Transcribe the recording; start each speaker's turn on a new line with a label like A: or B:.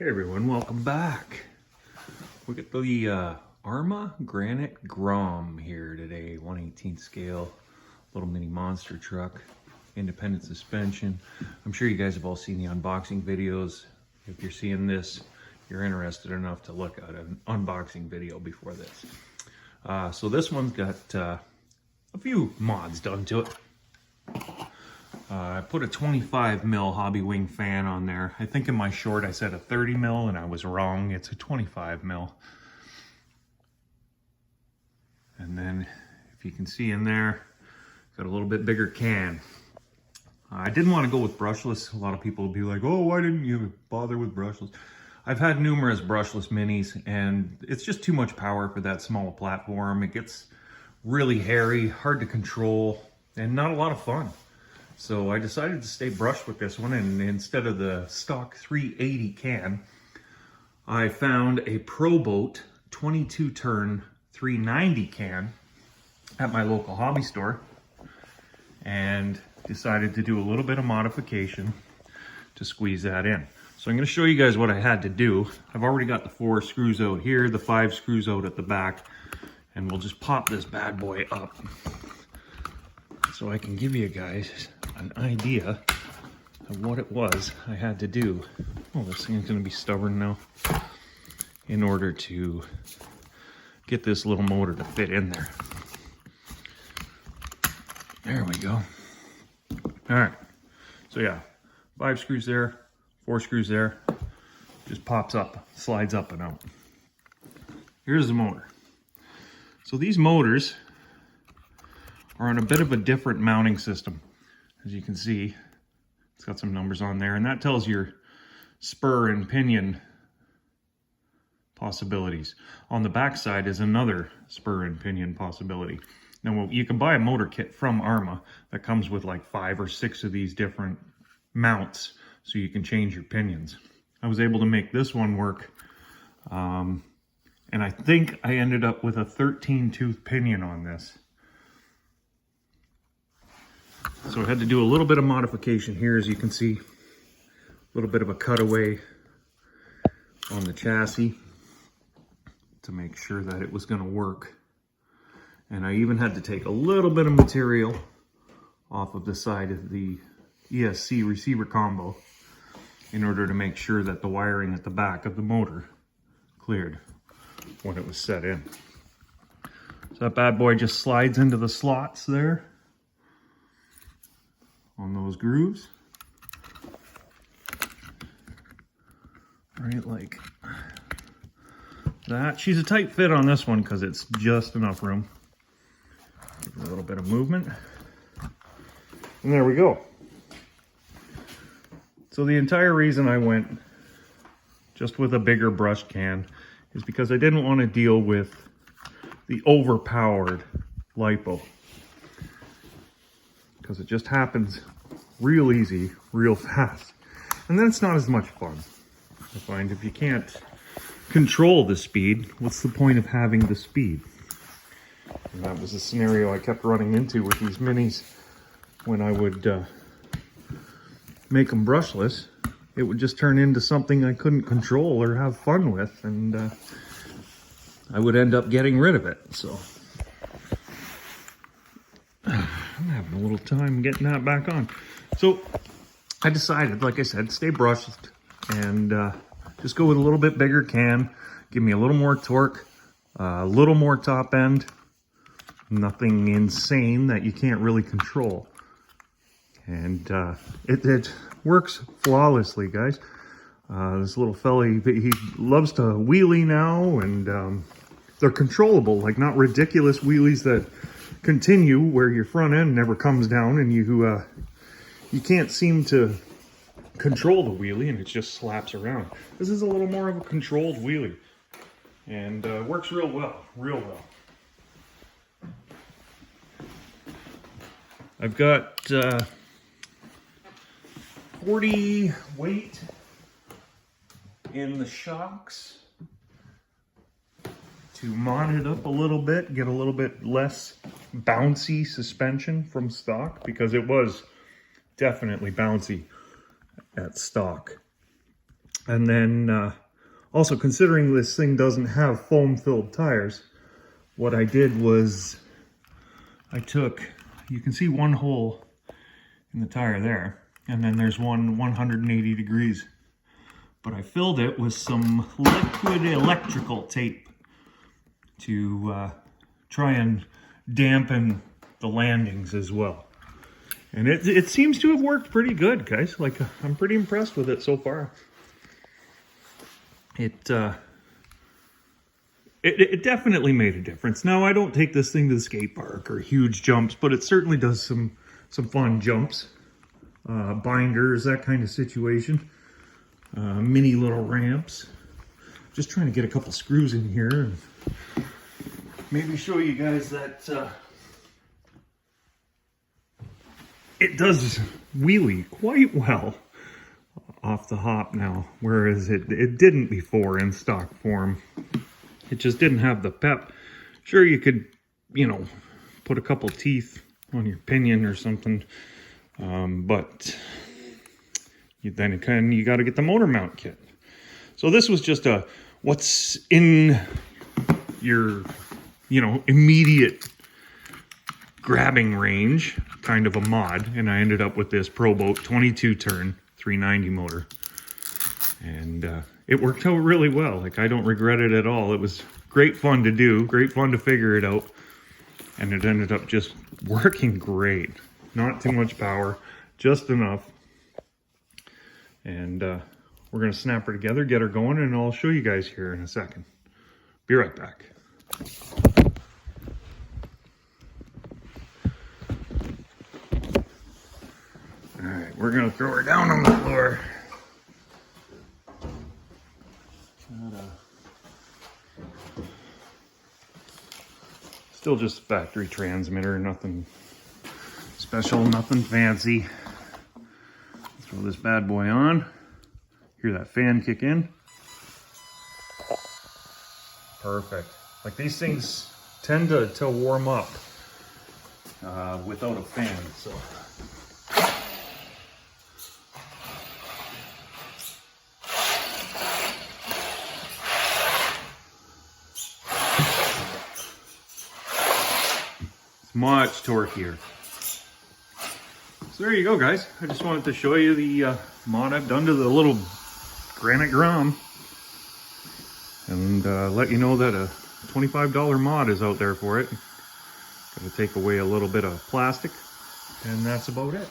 A: Hey everyone, welcome back. We got the Arrma GROM here today, 1/18 scale, little mini monster truck, independent suspension. I'm sure you guys have all seen the unboxing videos. If you're seeing this, you're interested enough to look at an unboxing video before this. So this one's got a few mods done to it. I put a 25 mil hobby wing fan on there. I think in my short I said a 30 mil and I was wrong. It's a 25 mil. And then if you can see in there, got a little bit bigger can. I didn't want to go with brushless. A lot of people would be like, oh, why didn't you bother with brushless? I've had numerous brushless minis and it's just too much power for that small platform. It gets really hairy, hard to control, and not a lot of fun. So I decided to stay brushed with this one, and instead of the stock 380 can, I found a Proboat 22 turn 390 can at my local hobby store and decided to do a little bit of modification to squeeze that in. So I'm going to show you guys what I had to do. I've already got the 4 screws out here, the 5 screws out at the back, and we'll just pop this bad boy up so I can give you guys an idea of what it was I had to do. Oh, this thing's going to be stubborn now. In order to get this little motor to fit in there. There we go. All right. So yeah, 5 screws there, 4 screws there. Just pops up, slides up and out. Here's the motor. So these motors are on a bit of a different mounting system. As you can see, it's got some numbers on there, and that tells your spur and pinion possibilities. On the back side is another spur and pinion possibility. Now, you can buy a motor kit from Arrma that comes with like 5 or 6 of these different mounts, so you can change your pinions. I was able to make this one work, and I think I ended up with a 13-tooth pinion on this. So I had to do a little bit of modification here, as you can see. A little bit of a cutaway on the chassis to make sure that it was going to work. And I even had to take a little bit of material off of the side of the ESC receiver combo in order to make sure that the wiring at the back of the motor cleared when it was set in. So that bad boy just slides into the slots there on those grooves, right like that. She's a tight fit on this one because it's just enough room. Give it a little bit of movement, and there we go. So the entire reason I went just with a bigger brush can is because I didn't want to deal with the overpowered lipo, because it just happens real easy, real fast. And then it's not as much fun. I find if you can't control the speed, what's the point of having the speed? And that was the scenario I kept running into with these minis. When I would make them brushless, it would just turn into something I couldn't control or have fun with, and I would end up getting rid of it. So I'm having a little time getting that back on. So I decided, like I said, stay brushed and just go with a little bit bigger can. Give me a little more torque, a little more top end. Nothing insane that you can't really control. And it works flawlessly, guys. This little fella, he loves to wheelie now, and they're controllable, like not ridiculous wheelies that continue where your front end never comes down and you can't seem to control the wheelie and it just slaps around. This is a little more of a controlled wheelie, and works real well, real well. I've got 40 weight in the shocks to mod it up a little bit, get a little bit less bouncy suspension from stock, because it was definitely bouncy at stock. And then also, considering this thing doesn't have foam-filled tires, what I did was I took, you can see one hole in the tire there, and then there's one 180 degrees. But I filled it with some liquid electrical tape to try and dampen the landings as well. And it seems to have worked pretty good, guys. Like, I'm pretty impressed with it so far. It definitely made a difference. Now, I don't take this thing to the skate park or huge jumps, but it certainly does some fun jumps. Binders, that kind of situation. Mini little ramps. Just trying to get a couple screws in here and maybe show you guys that it does wheelie quite well off the hop now, whereas it didn't before in stock form. It just didn't have the pep. Sure, you could, you know, put a couple teeth on your pinion or something, but you got to get the motor mount kit. So this was just a what's in your, you know, immediate grabbing range kind of a mod, and I ended up with this Proboat 22 turn 390 motor, and it worked out really well. Like, I don't regret it at all. It was great fun to do, great fun to figure it out, and it ended up just working great. Not too much power, just enough. And we're gonna snap her together, get her going, and I'll show you guys here in a second. Be right back. All right, we're gonna throw her down on the floor. Still just a factory transmitter, nothing special, nothing fancy. Throw this bad boy on. Hear that fan kick in. Perfect. Like, these things tend to warm up without a fan, so. It's much torquier. So there you go, guys. I just wanted to show you the mod I've done to the little Arrma GROM, and let you know that a $25 mod is out there for it. Got to take away a little bit of plastic, and that's about it.